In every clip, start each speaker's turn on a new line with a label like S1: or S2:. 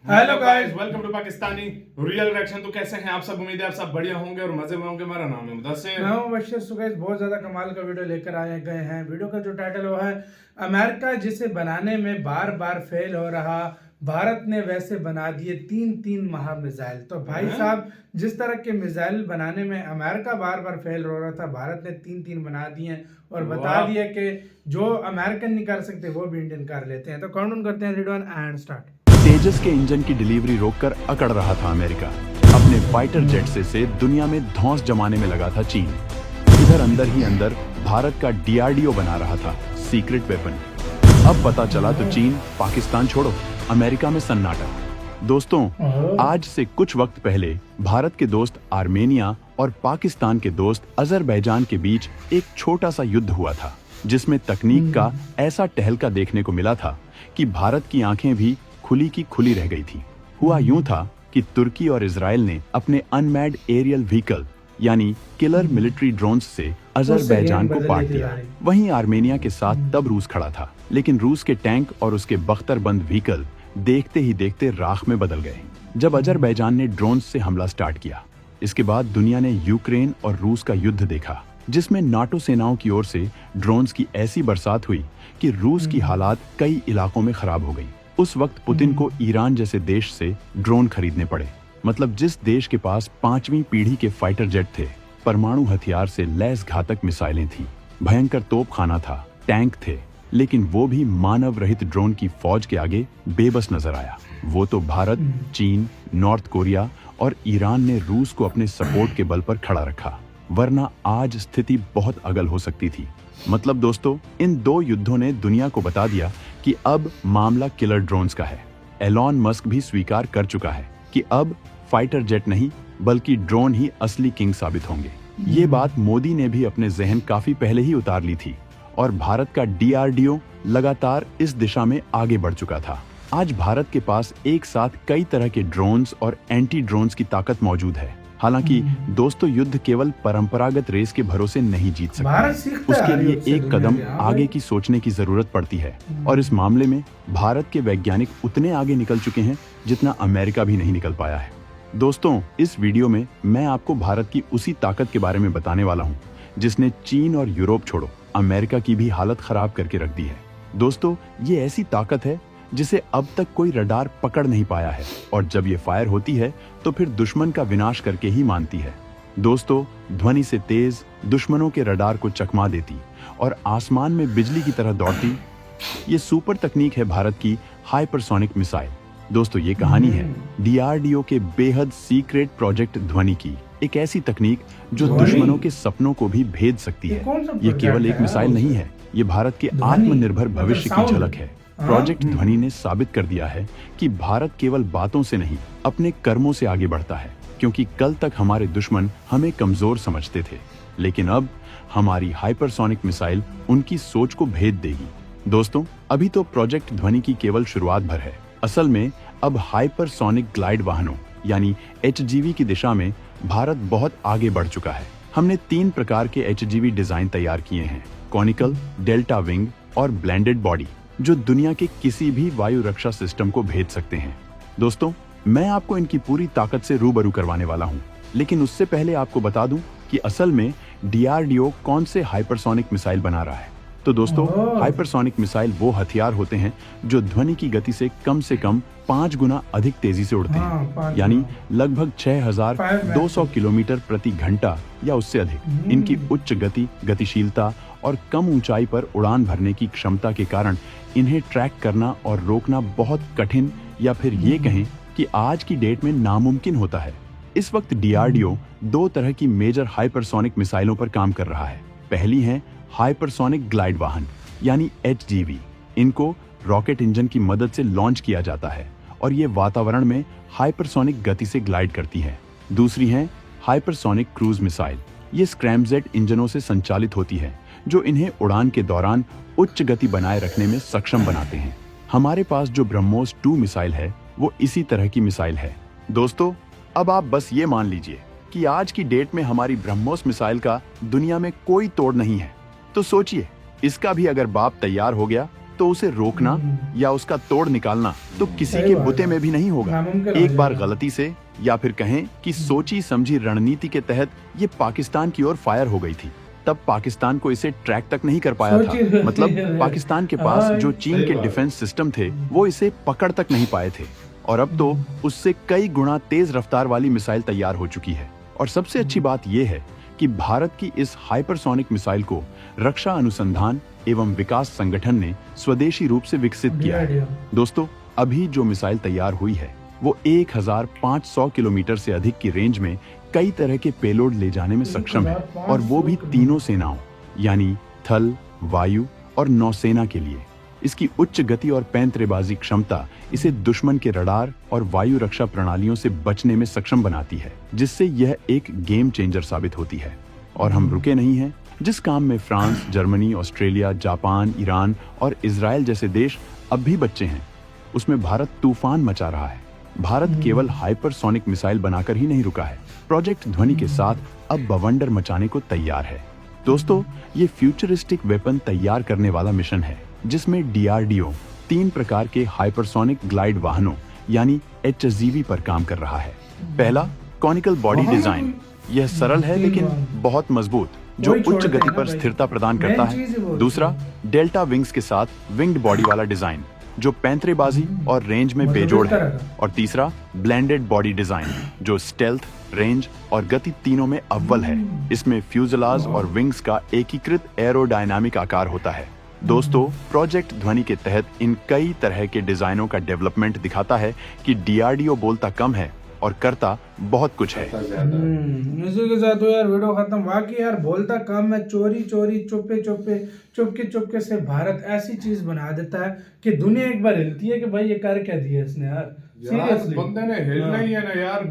S1: Hello guys,
S2: welcome to Pakistani real reaction. तो कैसे हैं आप सब? उम्मीद है आप सब बढ़िया होंगे और मजे में होंगे। मेरा नाम है मुदस्सिर।
S1: मैं हूं बशीर। सो गाइस, बहुत ज्यादा कमाल का वीडियो लेकर आए गए हैं। वीडियो का जो टाइटल वो है अमेरिका जिसे बनाने में बार बार फेल हो रहा, भारत ने वैसे बना दिए तीन तीन महा मिसाइल। तो भाई साहब, जिस तरह के मिसाइल बनाने में अमेरिका बार बार फेल हो रहा था, भारत ने तीन तीन बना दिए और बता दिया कि जो अमेरिकन नहीं कर सकते वो भी इंडियन कर लेते हैं। तो काउंट करते हैं, 3 2 1 एंड स्टार्ट।
S3: तेजस के इंजन की डिलीवरी रोककर अकड़ रहा था अमेरिका। अपने फाइटर जेट से दुनिया में धौंस जमाने में लगा था चीन। इधर अंदर ही अंदर भारत का डीआरडीओ बना रहा था सीक्रेट वेपन। अब पता चला तो चीन पाकिस्तान छोड़ो, अमेरिका में सन्नाटा। दोस्तों, आज से कुछ वक्त पहले भारत के दोस्त आर्मेनिया और पाकिस्तान के दोस्त अजरबैजान के बीच एक छोटा सा युद्ध हुआ था, जिसमें तकनीक का ऐसा टहलका देखने को मिला था कि भारत की आंखें भी खुली की खुली रह गई थी। हुआ यूं था कि तुर्की और इजराइल ने अपने अनमैड एरियल व्हीकल यानी किलर मिलिट्री ड्रोन्स से अजरबैजान को पाट दिया। वहीं आर्मेनिया के साथ तब रूस खड़ा था, लेकिन रूस के टैंक और उसके बख्तरबंद व्हीकल देखते ही देखते राख में बदल गए जब अजरबैजान ने ड्रोन्स से हमला स्टार्ट किया। इसके बाद दुनिया ने यूक्रेन और रूस का युद्ध देखा, जिसमें नाटो सेनाओं की ओर से ड्रोन्स की ऐसी बरसात हुई कि रूस की हालात कई इलाकों में खराब हो गई। उस वक्त पुतिन को ईरान जैसे देश से ड्रोन खरीदने पड़े। मतलब जिस देश के पास 5वीं पीढ़ी के फाइटर जेट थे, परमाणु हथियार से लैस घातक मिसाइलें थी, भयंकर तोपखाना था, टैंक थे, लेकिन वो भी मानव रहित ड्रोन की फौज के आगे बेबस नजर आया। वो तो भारत, चीन, नॉर्थ कोरिया और ईरान ने रूस को अपने सपोर्ट के बल पर खड़ा रखा, वरना आज स्थिति बहुत अगल हो सकती थी। मतलब दोस्तों, इन दो युद्धों ने दुनिया को बता दिया कि अब मामला किलर ड्रोन्स का है। एलॉन मस्क भी स्वीकार कर चुका है कि अब फाइटर जेट नहीं बल्कि ड्रोन ही असली किंग साबित होंगे। ये बात मोदी ने भी अपने जहन काफी पहले ही उतार ली थी और भारत का डीआरडीओ लगातार इस दिशा में आगे बढ़ चुका था। आज भारत के पास एक साथ कई तरह के ड्रोन्स और एंटी ड्रोन्स की ताकत मौजूद है। हालांकि दोस्तों, युद्ध केवल परंपरागत रेस के भरोसे नहीं जीत सकते। उसके लिए एक कदम आगे की सोचने की जरूरत पड़ती है, और इस मामले में भारत के वैज्ञानिक उतने आगे निकल चुके हैं जितना अमेरिका भी नहीं निकल पाया है। दोस्तों, इस वीडियो में मैं आपको भारत की उसी ताकत के बारे में बताने वाला हूँ जिसने चीन और यूरोप छोड़ो, अमेरिका की भी हालत खराब करके रख दी है। दोस्तों, ये ऐसी ताकत है जिसे अब तक कोई रडार पकड़ नहीं पाया है, और जब ये फायर होती है तो फिर दुश्मन का विनाश करके ही मानती है। दोस्तों, ध्वनि से तेज दुश्मनों के रडार को चकमा देती और आसमान में बिजली की तरह दौड़ती ये सुपर तकनीक है भारत की हाइपरसोनिक मिसाइल। दोस्तों, ये कहानी है डीआरडीओ के बेहद सीक्रेट प्रोजेक्ट ध्वनि की, एक ऐसी तकनीक जो दुश्मनों के सपनों को भी भेद सकती है। ये केवल एक मिसाइल नहीं है, ये भारत के आत्मनिर्भर भविष्य की झलक है। प्रोजेक्ट ध्वनि ने साबित कर दिया है कि भारत केवल बातों से नहीं, अपने कर्मों से आगे बढ़ता है, क्योंकि कल तक हमारे दुश्मन हमें कमजोर समझते थे, लेकिन अब हमारी हाइपरसोनिक मिसाइल उनकी सोच को भेद देगी। दोस्तों, अभी तो प्रोजेक्ट ध्वनि की केवल शुरुआत भर है। असल में अब हाइपरसोनिक ग्लाइड वाहनों यानी एचजीवी की दिशा में भारत बहुत आगे बढ़ चुका है। हमने 3 प्रकार के एचजीवी डिजाइन तैयार किए हैं, कॉनिकल, डेल्टा विंग और ब्लेंडेड बॉडी, जो दुनिया के किसी भी वायु रक्षा सिस्टम को भेद सकते हैं। दोस्तों, मैं आपको इनकी पूरी ताकत से रूबरू करवाने वाला हूं, लेकिन उससे पहले आपको बता दूं कि असल में डीआरडीओ कौन से हाइपरसोनिक मिसाइल बना रहा है। तो दोस्तों, हाइपरसोनिक मिसाइल वो हथियार होते हैं जो ध्वनि की गति से कम 5 गुना अधिक तेजी से उड़ते हैं, यानी लगभग 6200 किलोमीटर प्रति घंटा या उससे अधिक। इनकी उच्च गति, गतिशीलता और कम ऊंचाई पर उड़ान भरने की क्षमता के कारण इन्हें ट्रैक करना और रोकना बहुत कठिन, या फिर ये कहें कि आज की डेट में नामुमकिन होता है। इस वक्त डीआरडीओ 2 तरह की मेजर हाइपरसोनिक मिसाइलों पर काम कर रहा है। पहली है हाइपरसोनिक ग्लाइड वाहन यानी एचजीवी। इनको रॉकेट इंजन की मदद से लॉन्च किया जाता है और ये वातावरण में हाइपरसोनिक गति से ग्लाइड करती है। दूसरी है हाइपरसोनिक क्रूज मिसाइल। ये स्क्रैमजेट इंजनों से संचालित होती है, जो इन्हें उड़ान के दौरान उच्च गति बनाए रखने में सक्षम बनाते हैं। हमारे पास जो ब्रह्मोस 2 मिसाइल है वो इसी तरह की मिसाइल है। दोस्तों, अब आप बस ये मान लीजिए कि आज की डेट में हमारी ब्रह्मोस मिसाइल का दुनिया में कोई तोड़ नहीं है। तो सोचिए, इसका भी अगर बाप तैयार हो गया तो उसे रोकना या उसका तोड़ निकालना तो किसी
S1: सही
S3: के
S1: बात
S3: बुते
S1: है।
S3: में भी नहीं होगा।
S1: नामुमकिन हो
S3: एक बार
S1: जाएगा।
S3: गलती से या फिर कहें कि सोची समझी रणनीति के तहत ये पाकिस्तान की ओर फायर हो गई थी, तब पाकिस्तान को इसे ट्रैक तक नहीं कर पाया था। मतलब पाकिस्तान के पास जो चीन
S2: सही
S3: के
S2: बात है।
S3: डिफेंस सिस्टम थे वो इसे पकड़ तक नहीं पाए थे, और अब तो उससे कई गुना तेज रफ्तार वाली मिसाइल तैयार हो चुकी है। और सबसे अच्छी बात यह है कि भारत की इस हाइपरसोनिक मिसाइल को रक्षा अनुसंधान एवं विकास संगठन ने स्वदेशी रूप से विकसित किया है। दोस्तों, अभी जो मिसाइल तैयार हुई है वो 1500 किलोमीटर से अधिक की रेंज में कई तरह के पेलोड ले जाने में सक्षम है, और वो भी तीनों सेनाओं यानी थल, वायु और नौसेना के लिए। इसकी उच्च गति और पैंतरेबाजी क्षमता इसे दुश्मन के रडार और वायु रक्षा प्रणालियों से बचने में सक्षम बनाती है, जिससे यह एक गेम चेंजर साबित होती है। और हम रुके नहीं हैं। जिस काम में France, Germany, Australia, Japan, Iran और इजराइल जैसे देश अब भी बच्चे हैं, उसमें भारत तूफान मचा रहा है। भारत केवल हाइपरसोनिक मिसाइल बनाकर ही नहीं रुका है, प्रोजेक्ट ध्वनि के साथ अब बवंडर मचाने को तैयार है। दोस्तों, ये फ्यूचरिस्टिक वेपन तैयार करने वाला मिशन है, जिसमें DRDO 3 प्रकार के हाइपरसोनिक ग्लाइड वाहनों यानी HZV पर काम कर रहा है। पहला, कॉनिकल बॉडी डिजाइन। यह सरल है लेकिन बहुत मजबूत, जो उच्च गति पर स्थिरता प्रदान करता है। दूसरा, डेल्टा विंग्स के साथ विंग्ड बॉडी वाला डिजाइन, जो पैंतरेबाजी और रेंज में बेजोड़ है। और तीसरा, ब्लेंडेड बॉडी डिजाइन, जो स्टेल्थ, रेंज और गति तीनों में अव्वल है। इसमें फ्यूजलाज और विंग्स का एकीकृत एरोडायनामिक आकार होता है। दोस्तों, प्रोजेक्ट ध्वनि के तहत इन कई तरह के डिजाइनों का डेवलपमेंट दिखाता है कि DRDO बोलता कम है और करता बहुत कुछ है।
S1: इसी के साथ तो यार वीडियो खत्म। वाकई यार बोलता कम है, चोरी चोरी चुपके चुपके से भारत ऐसी चीज बना देता है कि दुनिया एक बार हिलती है कि भाई ये कर क्या दिया इसने यार। सीरियसली
S2: बंदे ने हिलना ही है ना यार।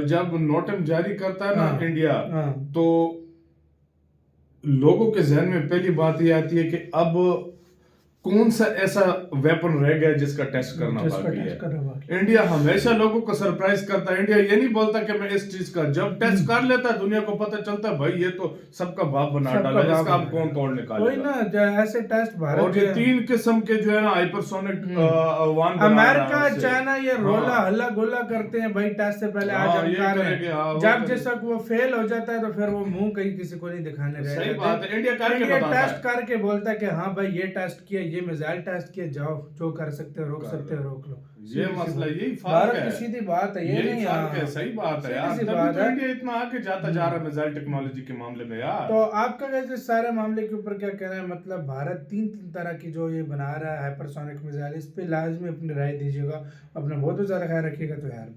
S2: जब नोटम जारी करता है ना इंडिया, तो लोगों के जहन में पहली बात ये आती है कि अब कौन सा ऐसा वेपन रह गया जिसका टेस्ट करना बाकी है। इंडिया हमेशा लोगों को सरप्राइज करता है। इंडिया ये नहीं बोलता कि मैं इस चीज का, जब टेस्ट कर लेता है दुनिया को पता चलता है भाई ये तो सबका बाप बना डाला, इसका अब कौन तोड़ निकालेगा।
S1: ऐसे टेस्ट भारत
S2: और ये 3 किस्म के जो है ना हाइपरसोनिक वाहन
S1: अमेरिका, चाइना ये रोला हल्ला गोला करते हैं भाई टेस्ट से पहले। आज हम कर रहे हैं, जब जैसा वो फेल हो जाता है तो फिर वो मुंह कहीं किसी को नहीं दिखाने रहे।
S2: सही बात है। इंडिया
S1: टेस्ट करके बोलता है कि हाँ भाई ये टेस्ट किया, ये मिसाइल टेस्ट किया, जाओ जो कर सकते हो रोक सकते हो रोक लो।
S2: ये मसला, यही फर्क
S1: भारत
S2: है।
S1: की सीधी बात है, ये नहीं
S2: फर्क है। सही बात है यार, तभी तो इंडिया इतना आगे जाता जा रहा है मिसाइल टेक्नोलॉजी के मामले में यार।
S1: तो आपका कैसे सारे मामले के ऊपर क्या कहना है? मतलब भारत 3 तरह की जो ये बना रहा है हाइपरसोनिक मिसाइल, इस पे लाजमी अपनी राय दीजिएगा। अपना बहुत ज्यादा ख्याल रखिएगा। तो यार